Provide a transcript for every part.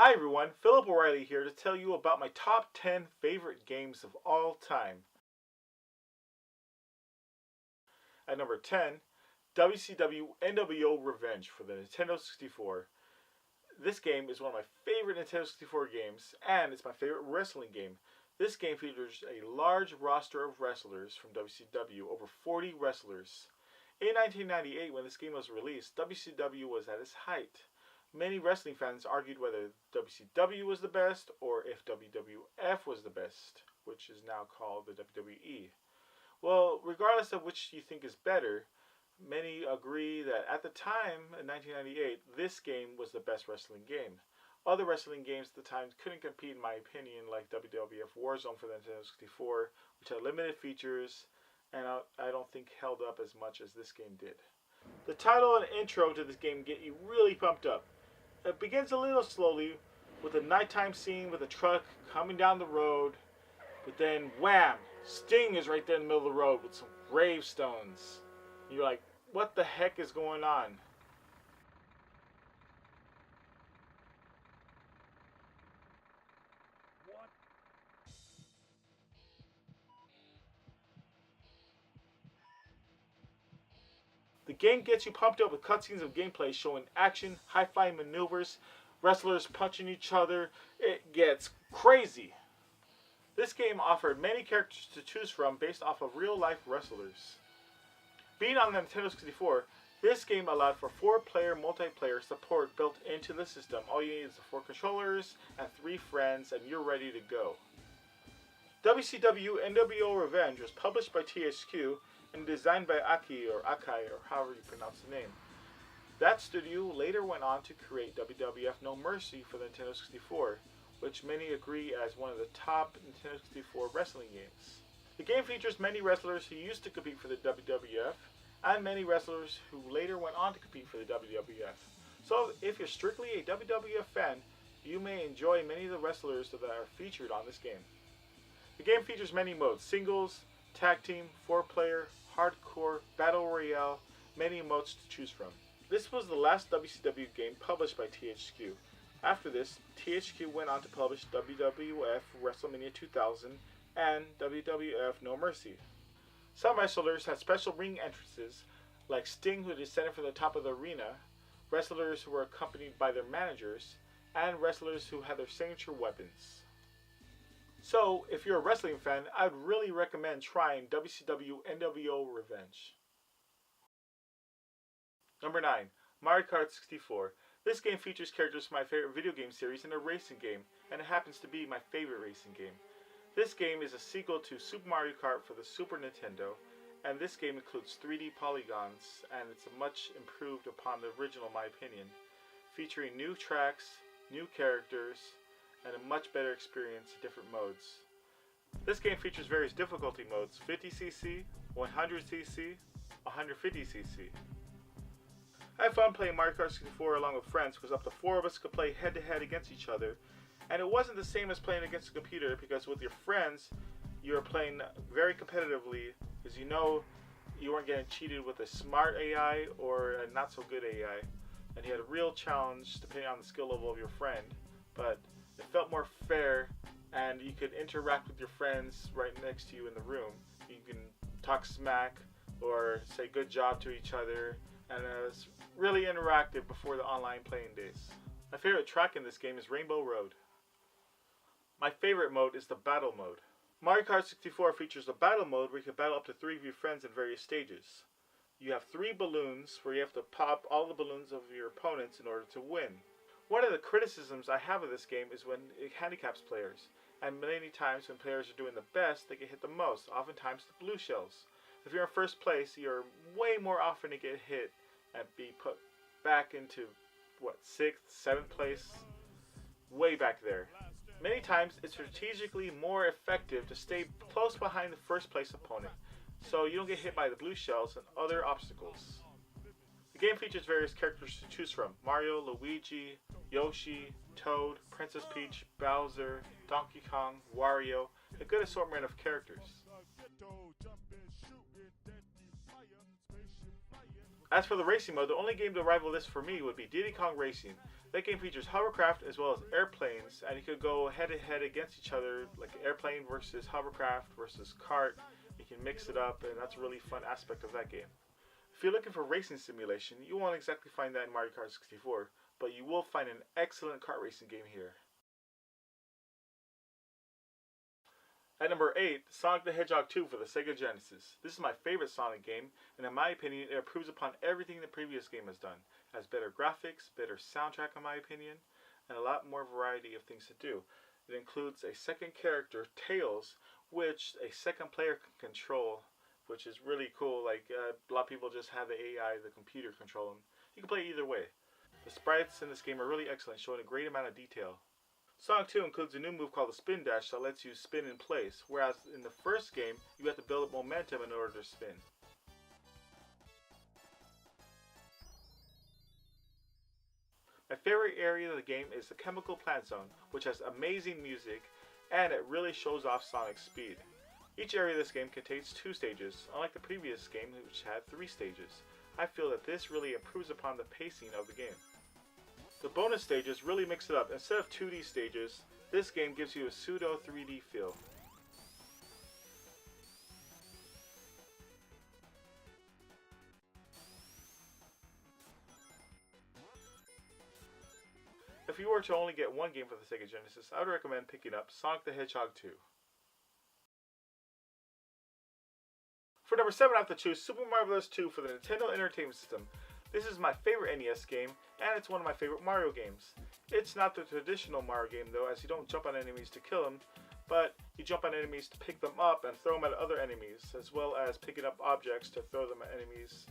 Hi everyone, Philip O'Reilly here to tell you about my top 10 favorite games of all time. At number 10, WCW NWO Revenge for the Nintendo 64. This game is one of my favorite Nintendo 64 games, and it's my favorite wrestling game. This game features a large roster of wrestlers from WCW, over 40 wrestlers. In 1998, when this game was released, WCW was at its height. Many wrestling fans argued whether WCW was the best or if WWF was the best, which is now called the WWE. Well, regardless of which you think is better, many agree that at the time, in 1998, this game was the best wrestling game. Other wrestling games at the time couldn't compete, in my opinion, like WWF Warzone for the Nintendo 64, which had limited features and I don't think held up as much as this game did. The title and intro to this game get you really pumped up. It begins a little slowly with a nighttime scene with a truck coming down the road, but then wham! Sting is right there in the middle of the road with some gravestones. You're like, what the heck is going on? The game gets you pumped up with cutscenes of gameplay showing action, high-flying maneuvers, wrestlers punching each other. It gets crazy. This game offered many characters to choose from based off of real-life wrestlers. Being on the Nintendo 64, this game allowed for 4-player multiplayer support built into the system. All you need is 4 controllers and 3 friends and you're ready to go. WCW NWO Revenge was published by THQ and designed by Akai or however you pronounce the name. That studio later went on to create WWF No Mercy for the Nintendo 64, which many agree as one of the top Nintendo 64 wrestling games. The game features many wrestlers who used to compete for the WWF and many wrestlers who later went on to compete for the WWF. So if you're strictly a WWF fan, you may enjoy many of the wrestlers that are featured on this game. The game features many modes: singles, tag team, 4-player, hardcore, battle royale, many modes to choose from. This was the last WCW game published by THQ. After this, THQ went on to publish WWF WrestleMania 2000 and WWF No Mercy. Some wrestlers had special ring entrances, like Sting, who descended from the top of the arena, wrestlers who were accompanied by their managers, and wrestlers who had their signature weapons. So, if you're a wrestling fan, I'd really recommend trying WCW NWO Revenge. Number 9. Mario Kart 64. This game features characters from my favorite video game series in a racing game, and it happens to be my favorite racing game. This game is a sequel to Super Mario Kart for the Super Nintendo, and this game includes 3D polygons, and it's much improved upon the original in my opinion, featuring new tracks, new characters, and a much better experience in different modes. This game features various difficulty modes: 50cc, 100cc, 150cc. I had fun playing Mario Kart 64 along with friends because up to 4 of us could play head to head against each other, and it wasn't the same as playing against a computer because with your friends you were playing very competitively because you know you weren't getting cheated with a smart AI or a not so good AI, and you had a real challenge depending on the skill level of your friend, but it felt more fair and you could interact with your friends right next to you in the room. You can talk smack or say good job to each other, and it was really interactive before the online playing days. My favorite track in this game is Rainbow Road. My favorite mode is the battle mode. Mario Kart 64 features a battle mode where you can battle up to 3 of your friends in various stages. You have 3 balloons where you have to pop all the balloons of your opponents in order to win. One of the criticisms I have of this game is when it handicaps players, and many times when players are doing the best, they get hit the most, oftentimes the blue shells. If you're in first place, you're way more often to get hit and be put back into, 6th, 7th place, way back there. Many times it's strategically more effective to stay close behind the first place opponent, so you don't get hit by the blue shells and other obstacles. The game features various characters to choose from: Mario, Luigi, Yoshi, Toad, Princess Peach, Bowser, Donkey Kong, Wario, a good assortment of characters. As for the racing mode, the only game to rival this for me would be Diddy Kong Racing. That game features hovercraft as well as airplanes, and you could go head to head against each other, like airplane versus hovercraft versus kart. You can mix it up, and that's a really fun aspect of that game. If you're looking for racing simulation, you won't exactly find that in Mario Kart 64, but you will find an excellent kart racing game here. At number 8, Sonic the Hedgehog 2 for the Sega Genesis. This is my favorite Sonic game, and in my opinion, it improves upon everything the previous game has done. It has better graphics, better soundtrack in my opinion, and a lot more variety of things to do. It includes a second character, Tails, which a second player can control, which is really cool. Like, a lot of people just have the AI, the computer, control him. You can play either way. The sprites in this game are really excellent, showing a great amount of detail. Sonic 2 includes a new move called the Spin Dash that lets you spin in place, whereas in the first game, you have to build up momentum in order to spin. My favorite area of the game is the Chemical Plant Zone, which has amazing music, and it really shows off Sonic's speed. Each area of this game contains 2 stages, unlike the previous game which had 3 stages. I feel that this really improves upon the pacing of the game. The bonus stages really mix it up. Instead of 2D stages, this game gives you a pseudo 3D feel. If you were to only get one game for the Sega Genesis, I would recommend picking up Sonic the Hedgehog 2. For number 7, I have to choose Super Mario Bros. 2 for the Nintendo Entertainment System. This is my favorite NES game, and it's one of my favorite Mario games. It's not the traditional Mario game though, as you don't jump on enemies to kill them, but you jump on enemies to pick them up and throw them at other enemies, as well as picking up objects to throw them at enemies.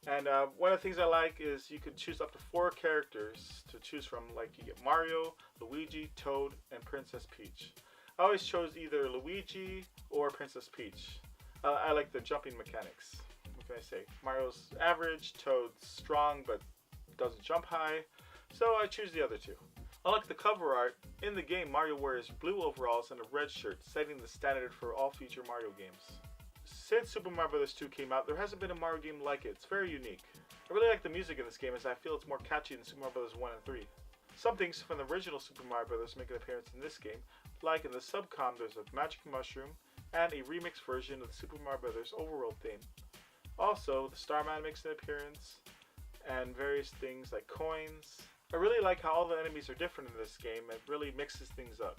And one of the things I like is you can choose up to 4 characters to choose from, like you get Mario, Luigi, Toad, and Princess Peach. I always chose either Luigi or Princess Peach. I like the jumping mechanics. What can I say? Mario's average, Toad's strong but doesn't jump high, so I choose the other 2. Unlike the cover art, in the game Mario wears blue overalls and a red shirt, setting the standard for all future Mario games. Since Super Mario Bros. 2 came out, there hasn't been a Mario game like it. It's very unique. I really like the music in this game as I feel it's more catchy than Super Mario Bros. 1 and 3. Some things from the original Super Mario Bros. Make an appearance in this game, like in the subcom there's a magic mushroom and a remix version of the Super Mario Bros. Overworld theme. Also, the Starman makes an appearance, and various things like coins. I really like how all the enemies are different in this game. It really mixes things up.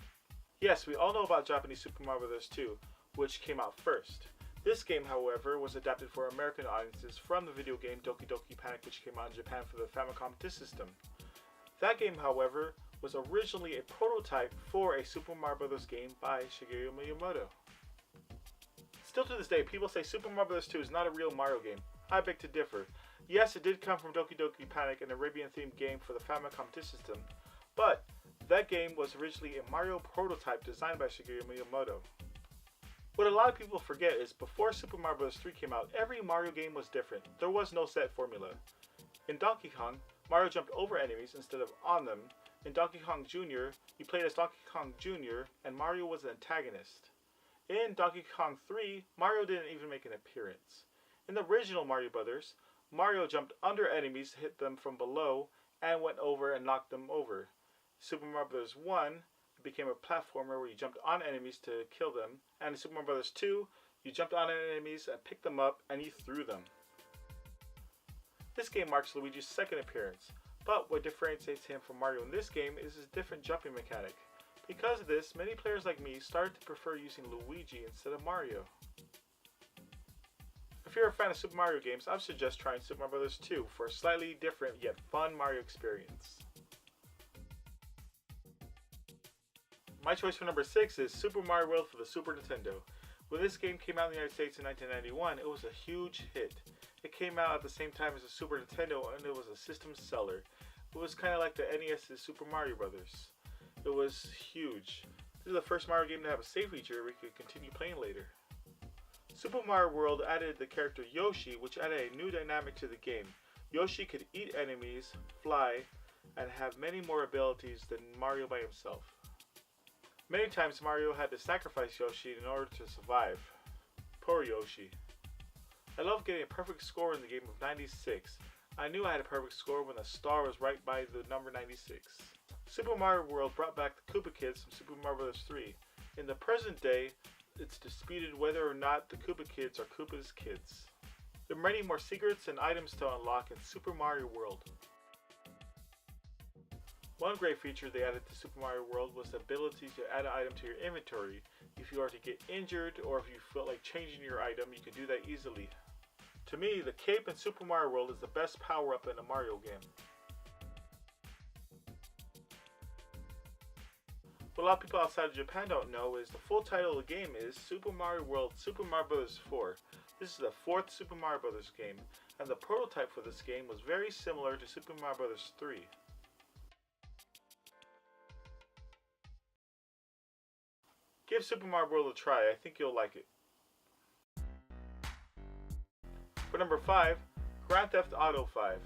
Yes, we all know about Japanese Super Mario Bros. 2, which came out first. This game, however, was adapted for American audiences from the video game Doki Doki Panic, which came out in Japan for the Famicom Disk System. That game, however, was originally a prototype for a Super Mario Bros. Game by Shigeru Miyamoto. Still to this day, people say Super Mario Bros. 2 is not a real Mario game. I beg to differ. Yes, it did come from Doki Doki Panic, an Arabian-themed game for the Famicom Disk System, but that game was originally a Mario prototype designed by Shigeru Miyamoto. What a lot of people forget is before Super Mario Bros. 3 came out, every Mario game was different. There was no set formula. In Donkey Kong, Mario jumped over enemies instead of on them. In Donkey Kong Jr., you played as Donkey Kong Jr., and Mario was the antagonist. In Donkey Kong 3, Mario didn't even make an appearance. In the original Mario Brothers, Mario jumped under enemies, hit them from below, and went over and knocked them over. Super Mario Bros. 1 became a platformer where you jumped on enemies to kill them, and in Super Mario Bros. 2, you jumped on enemies and picked them up and you threw them. This game marks Luigi's second appearance, but what differentiates him from Mario in this game is his different jumping mechanic. Because of this, many players like me started to prefer using Luigi instead of Mario. If you're a fan of Super Mario games, I would suggest trying Super Mario Bros. 2 for a slightly different yet fun Mario experience. My choice for number 6 is Super Mario World for the Super Nintendo. When this game came out in the United States in 1991, it was a huge hit. It came out at the same time as the Super Nintendo and it was a system seller. It was kind of like the NES's Super Mario Bros. It was huge. This is the first Mario game to have a save feature where you could continue playing later. Super Mario World added the character Yoshi, which added a new dynamic to the game. Yoshi could eat enemies, fly, and have many more abilities than Mario by himself. Many times Mario had to sacrifice Yoshi in order to survive. Poor Yoshi. I love getting a perfect score in the game of 96. I knew I had a perfect score when the star was right by the number 96. Super Mario World brought back the Koopa Kids from Super Mario Bros. 3. In the present day, it's disputed whether or not the Koopa Kids are Koopa's kids. There are many more secrets and items to unlock in Super Mario World. One great feature they added to Super Mario World was the ability to add an item to your inventory. If you are to get injured or if you feel like changing your item, you can do that easily. To me, the cape in Super Mario World is the best power-up in a Mario game. What a lot of people outside of Japan don't know is the full title of the game is Super Mario World Super Mario Bros. 4. This is the fourth Super Mario Bros. Game, and the prototype for this game was very similar to Super Mario Bros. 3. Give Super Mario World a try, I think you'll like it. For number 5, Grand Theft Auto 5.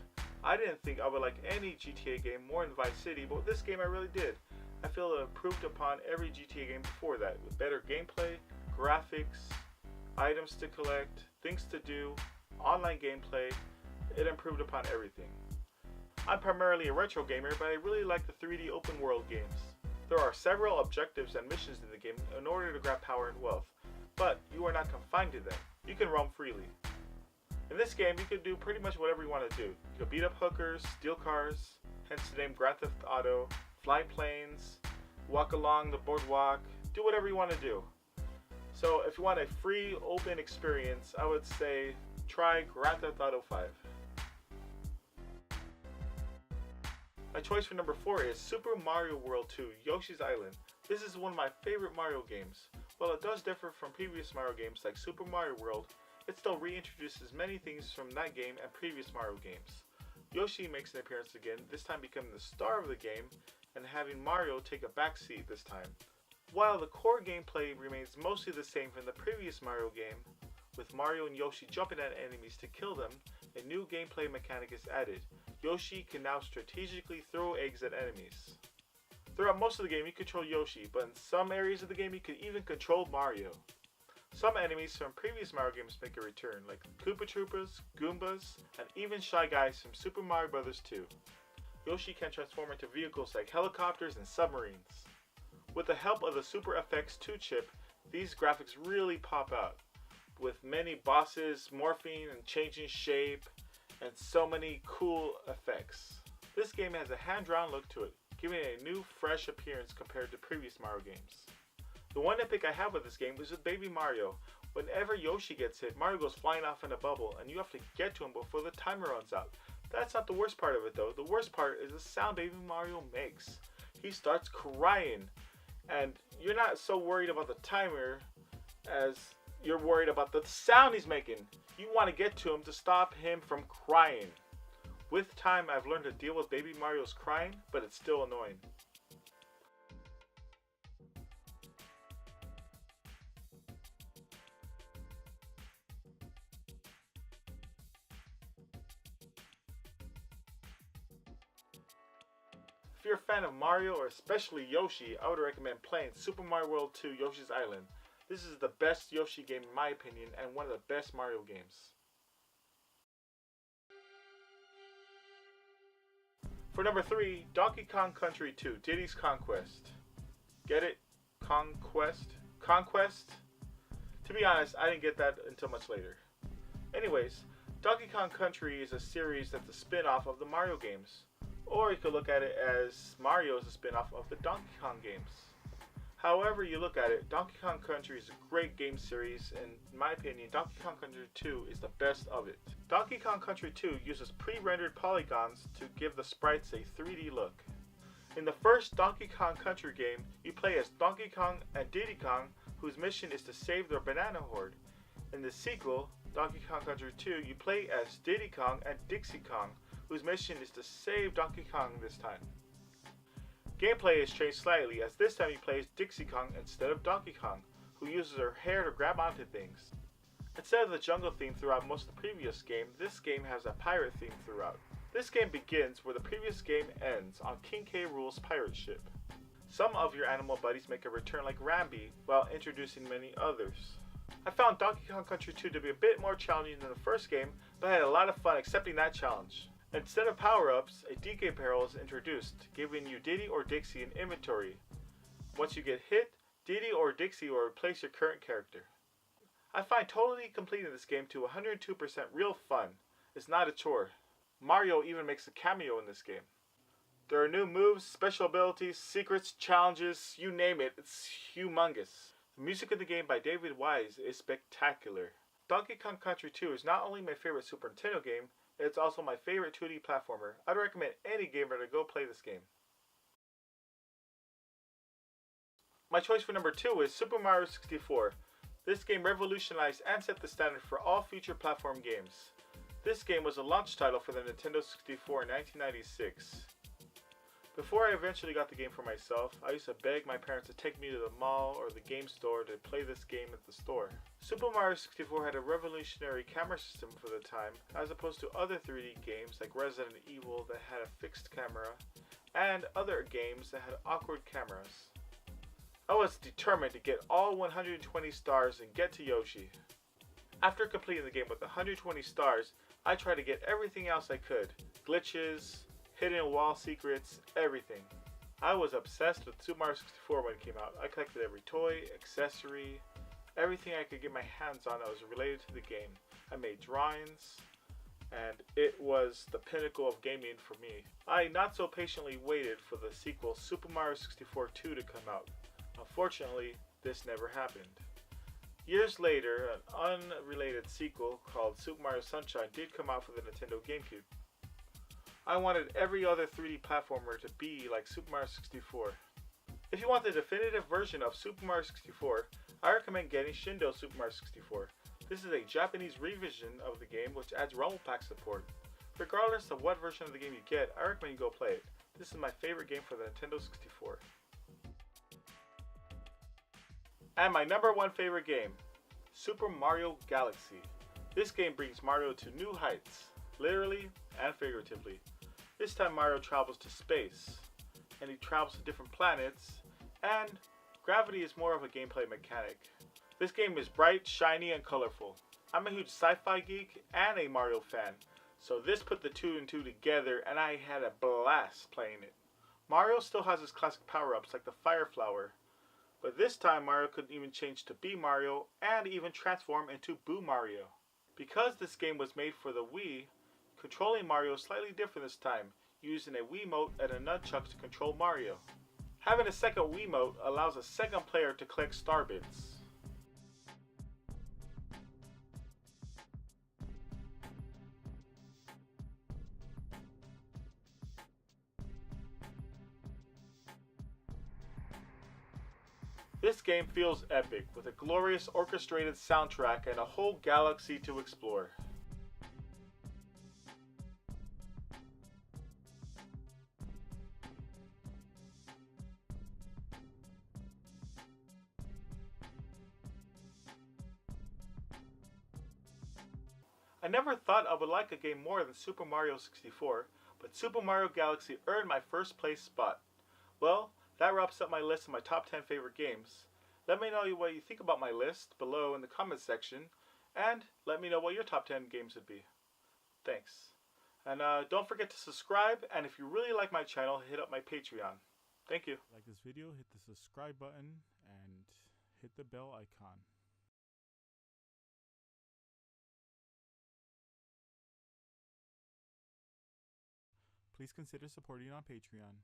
I didn't think I would like any GTA game more than Vice City, but with this game I really did. I feel it improved upon every GTA game before that, with better gameplay, graphics, items to collect, things to do, online gameplay. It improved upon everything. I'm primarily a retro gamer, but I really like the 3D open world games. There are several objectives and missions in the game in order to grab power and wealth, but you are not confined to them. You can roam freely. In this game, you can do pretty much whatever you want to do. You can beat up hookers, steal cars, hence the name Grand Theft Auto, fly planes, walk along the boardwalk, do whatever you want to do. So if you want a free, open experience, I would say try Grand Theft Auto 5. My choice for number 4 is Super Mario World 2 Yoshi's Island. This is one of my favorite Mario games. While it does differ from previous Mario games like Super Mario World, it still reintroduces many things from that game and previous Mario games. Yoshi makes an appearance again, this time becoming the star of the game and having Mario take a backseat this time. While the core gameplay remains mostly the same from the previous Mario game, with Mario and Yoshi jumping at enemies to kill them, a new gameplay mechanic is added. Yoshi can now strategically throw eggs at enemies. Throughout most of the game you control Yoshi, but in some areas of the game you can even control Mario. Some enemies from previous Mario games make a return, like Koopa Troopas, Goombas, and even Shy Guys from Super Mario Bros. 2. Yoshi can transform into vehicles like helicopters and submarines. With the help of the Super FX 2 chip, these graphics really pop out, with many bosses morphing and changing shape, and so many cool effects. This game has a hand-drawn look to it, giving it a new, fresh appearance compared to previous Mario games. The one nitpick I have with this game is with Baby Mario. Whenever Yoshi gets hit, Mario goes flying off in a bubble, and you have to get to him before the timer runs out. That's not the worst part of it though. The worst part is the sound Baby Mario makes. He starts crying, and you're not so worried about the timer as you're worried about the sound he's making. You want to get to him to stop him from crying. With time, I've learned to deal with Baby Mario's crying, but it's still annoying. If you're a fan of Mario, or especially Yoshi, I would recommend playing Super Mario World 2 Yoshi's Island. This is the best Yoshi game in my opinion, and one of the best Mario games. For number 3, Donkey Kong Country 2 Diddy's Conquest. Get it? Conquest? Conquest? To be honest, I didn't get that until much later. Anyways, Donkey Kong Country is a series that's a spin-off of the Mario games. Or you could look at it as Mario is a spin-off of the Donkey Kong games. However you look at it, Donkey Kong Country is a great game series, and in my opinion, Donkey Kong Country 2 is the best of it. Donkey Kong Country 2 uses pre-rendered polygons to give the sprites a 3D look. In the first Donkey Kong Country game, you play as Donkey Kong and Diddy Kong, whose mission is to save their banana horde. In the sequel, Donkey Kong Country 2, you play as Diddy Kong and Dixie Kong, whose mission is to save Donkey Kong this time. Gameplay has changed slightly, as this time he plays Dixie Kong instead of Donkey Kong, who uses her hair to grab onto things. Instead of the jungle theme throughout most of the previous game, this game has a pirate theme throughout. This game begins where the previous game ends, on King K. Rool's pirate ship. Some of your animal buddies make a return like Rambi, while introducing many others. I found Donkey Kong Country 2 to be a bit more challenging than the first game, but I had a lot of fun accepting that challenge. Instead of power-ups, a DK barrel is introduced, giving you Diddy or Dixie in inventory. Once you get hit, Diddy or Dixie will replace your current character. I find totally completing this game to 102% real fun. It's not a chore. Mario even makes a cameo in this game. There are new moves, special abilities, secrets, challenges, you name it, it's humongous. The music of the game by David Wise is spectacular. Donkey Kong Country 2 is not only my favorite Super Nintendo game, it's also my favorite 2D platformer. I'd recommend any gamer to go play this game. My choice for number 2 is Super Mario 64. This game revolutionized and set the standard for all future platform games. This game was a launch title for the Nintendo 64 in 1996. Before I eventually got the game for myself, I used to beg my parents to take me to the mall or the game store to play this game at the store. Super Mario 64 had a revolutionary camera system for the time, as opposed to other 3D games like Resident Evil that had a fixed camera, and other games that had awkward cameras. I was determined to get all 120 stars and get to Yoshi. After completing the game with 120 stars, I tried to get everything else I could. Glitches, hidden wall secrets, everything. I was obsessed with Super Mario 64 when it came out. I collected every toy, accessory, everything I could get my hands on that was related to the game. I made drawings, and it was the pinnacle of gaming for me. I not so patiently waited for the sequel Super Mario 64 2 to come out. Unfortunately, this never happened. Years later, an unrelated sequel called Super Mario Sunshine did come out for the Nintendo GameCube. I wanted every other 3D platformer to be like Super Mario 64. If you want the definitive version of Super Mario 64, I recommend getting Shindo Super Mario 64. This is a Japanese revision of the game which adds Rumble Pack support. Regardless of what version of the game you get, I recommend you go play it. This is my favorite game for the Nintendo 64. And my number 1 favorite game, Super Mario Galaxy. This game brings Mario to new heights, literally and figuratively. This time Mario travels to space, and he travels to different planets, and gravity is more of a gameplay mechanic. This game is bright, shiny, and colorful. I'm a huge sci-fi geek and a Mario fan, so this put the 2 and 2 together and I had a blast playing it. Mario still has his classic power-ups like the Fire Flower, but this time Mario could even change to Bee Mario and even transform into Boo Mario. Because this game was made for the Wii, controlling Mario is slightly different this time, using a Wiimote and a nunchuck to control Mario. Having a second Wiimote allows a second player to collect star bits. This game feels epic, with a glorious orchestrated soundtrack and a whole galaxy to explore. I never thought I would like a game more than Super Mario 64, but Super Mario Galaxy earned my first place spot. Well, that wraps up my list of my top 10 favorite games. Let me know what you think about my list below in the comments section, and let me know what your top 10 games would be. Thanks. And don't forget to subscribe, and if you really like my channel, hit up my Patreon. Thank you. Like this video, hit the subscribe button and hit the bell icon. Please consider supporting on Patreon.